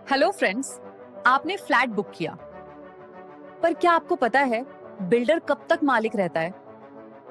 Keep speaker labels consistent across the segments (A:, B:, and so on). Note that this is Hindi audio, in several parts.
A: हेलो फ्रेंड्स, आपने फ्लैट बुक किया, पर क्या आपको पता है बिल्डर कब तक मालिक रहता है?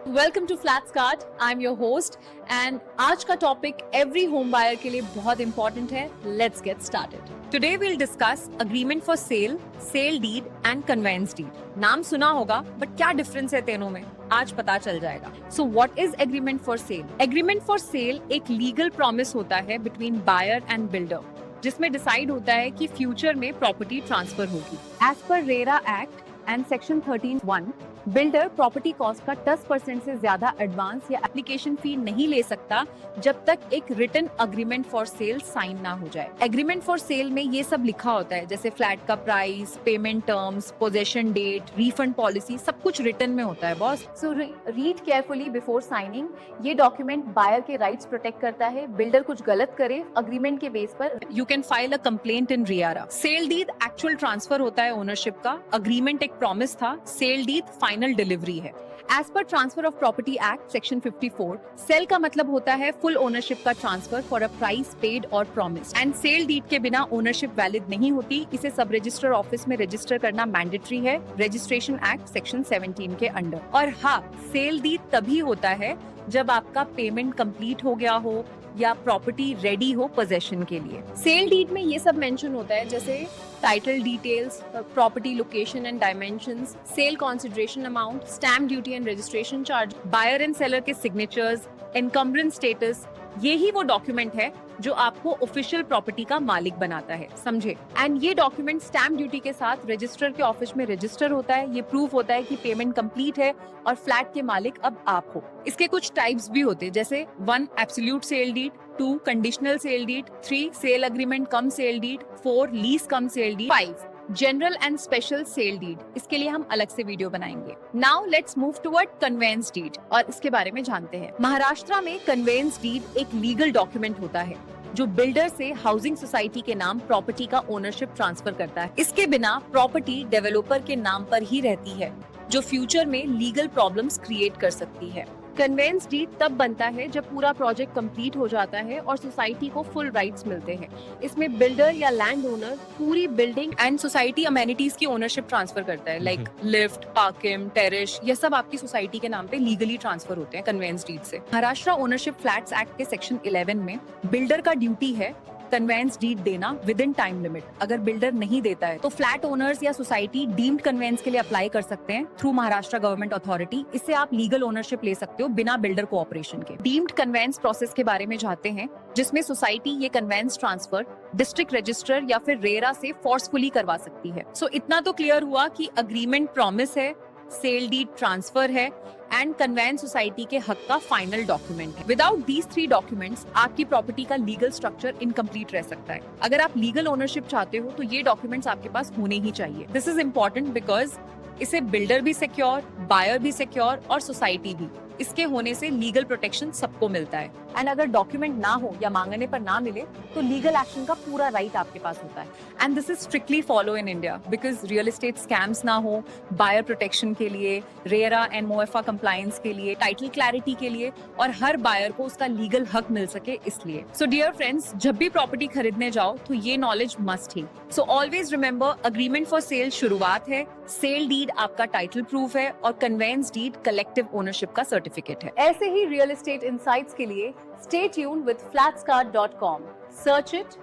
B: Welcome to flats card. I am your host and आज का टॉपिक एवरी होम बायर के लिए बहुत इंपॉर्टेंट है। Let's get started.
A: Today we'll discuss agreement for sale, sale deed and conveyance deed. नाम सुना होगा, बट क्या डिफरेंस है तीनों में आज पता चल जाएगा। So what is agreement for sale? Agreement for sale एक लीगल प्रॉमिस होता है बिटवीन बायर एंड बिल्डर, जिसमें डिसाइड होता है कि फ्यूचर में प्रॉपर्टी ट्रांसफर होगी। एज पर RERA act and section 13(1) builder property cost का 10% से ज्यादा एडवांस या एप्लीकेशन फी नहीं ले सकता जब तक एक written agreement for sale sign ना हो जाए। एग्रीमेंट फॉर सेल में ये सब लिखा होता है, जैसे फ्लैट का price, payment terms, possession date, refund policy, सब कुछ रिटन में होता है boss.
B: So read carefully before signing. ये डॉक्यूमेंट बायर के राइट्स प्रोटेक्ट करता है। बिल्डर कुछ गलत करे एग्रीमेंट के बेस पर,
A: you can file a complaint in RERA. Sale deed actual transfer होता है ओनरशिप का, अग्रीमेंट एक प्रॉमिस था, सेल डीड फाइनल डिलीवरी है। As per transfer of property act section 54, sale का मतलब होता है फुल ओनरशिप का transfer for a price paid और प्रॉमिस, एंड सेल डीड के बिना ओनरशिप वैलिड नहीं होती। इसे सब रजिस्टर ऑफिस में रजिस्टर करना मैंडेटरी है, रजिस्ट्रेशन एक्ट सेक्शन 17 के अंडर। और हाँ, सेल डीड तभी होता है जब आपका पेमेंट कंप्लीट हो गया हो या प्रॉपर्टी रेडी हो पोजेशन के लिए।
B: सेल डीड में ये सब मेंशन होता है, जैसे title details, property location and dimensions, sale consideration amount, stamp duty and registration charge,
A: buyer and seller के सिग्नेचर्स, एनकम्बरेंस स्टेटस। ये ही वो डॉक्यूमेंट है जो आपको ऑफिशियल प्रॉपर्टी का मालिक बनाता है, समझे? एंड ये डॉक्यूमेंट स्टैम्प ड्यूटी के साथ रजिस्टर के ऑफिस में रजिस्टर होता है। ये प्रूफ होता है कि पेमेंट कंप्लीट है और फ्लैट के मालिक अब आप हो। इसके कुछ टाइप्स भी होते हैं, जैसे 1 absolute sale deed, 2 conditional sale deed, 3 sale agreement cum sale deed, 4 lease cum sale deed, 5 general and special sale deed. इसके लिए हम अलग से वीडियो बनाएंगे। Now let's move toward conveyance deed और इसके बारे में जानते हैं। महाराष्ट्र में कन्वेंस डीड एक लीगल डॉक्यूमेंट होता है जो बिल्डर से हाउसिंग सोसाइटी के नाम प्रॉपर्टी का ओनरशिप ट्रांसफर करता है। इसके बिना प्रॉपर्टी डेवलपर के नाम पर ही रहती है, जो फ्यूचर में लीगल प्रॉब्लम्स क्रिएट कर सकती है। कन्वेंस डीड तब बनता है जब पूरा प्रोजेक्ट कंप्लीट हो जाता है और सोसाइटी को फुल राइट्स मिलते हैं। इसमें बिल्डर या लैंड ओनर पूरी बिल्डिंग एंड सोसाइटी अमेनिटीज की ओनरशिप ट्रांसफर करता है, लाइक लिफ्ट, पार्किंग, टेरेस, ये सब आपकी सोसाइटी के नाम पे लीगली ट्रांसफर होते हैं कन्वेंस डीड से। महाराष्ट्र ओनरशिप फ्लैट्स एक्ट के सेक्शन 11 में बिल्डर का ड्यूटी है कन्वेंस डीड देना विद इन टाइम लिमिट। अगर बिल्डर नहीं देता है तो फ्लैट ओनर्स या सोसाइटी डीम्ड कन्वेंस के लिए अप्लाई कर सकते हैं थ्रू महाराष्ट्र गवर्नमेंट अथॉरिटी। इससे आप लीगल ओनरशिप ले सकते हो बिना बिल्डर कोऑपरेशन के। डीम्ड कन्वेंस प्रोसेस के बारे में जानते हैं, जिसमें सोसाइटी ये कन्वेंस ट्रांसफर डिस्ट्रिक्ट रजिस्ट्रार या फिर रेरा से फोर्सफुली करवा सकती है। सो इतना तो क्लियर हुआ कि अग्रीमेंट प्रॉमिस है, सेल डीड ट्रांसफर है एंड कन्वेंस सोसाइटी के हक का फाइनल डॉक्यूमेंट है। विदाउट दीज 3 डॉक्यूमेंट्स आपकी प्रॉपर्टी का लीगल स्ट्रक्चर इनकम्प्लीट रह सकता है। अगर आप लीगल ओनरशिप चाहते हो तो ये डॉक्यूमेंट्स आपके पास होने ही चाहिए। दिस इज इम्पोर्टेंट बिकॉज इसे बिल्डर भी सिक्योर, बायर भी सिक्योर और सोसाइटी भी। इसके होने से लीगल प्रोटेक्शन सबको मिलता है। एंड अगर डॉक्यूमेंट ना हो या मांगने पर ना मिले तो लीगल एक्शन का पूरा राइट आपके पास होता है। And this is strictly follow in India because real estate scams ना हो, बायर प्रोटेक्शन के लिए, रेरा एंड मोएफा कंप्लायंस के लिए, टाइटल क्लैरिटी के लिए, और हर बायर को उसका लीगल हक मिल सके इसलिए। सो डियर फ्रेंड्स, जब भी प्रॉपर्टी खरीदने जाओ तो ये नॉलेज मस्ट ही। So always remember, agreement for sale शुरुआत है, सेल डीड आपका टाइटल प्रूफ है और कन्वेंस डीड कलेक्टिव ओनरशिप का सर्टिफिकेट है।
B: ऐसे ही रियल एस्टेट इनसाइट्स के लिए stay tuned with flatscard.com. Search it,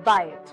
B: buy it.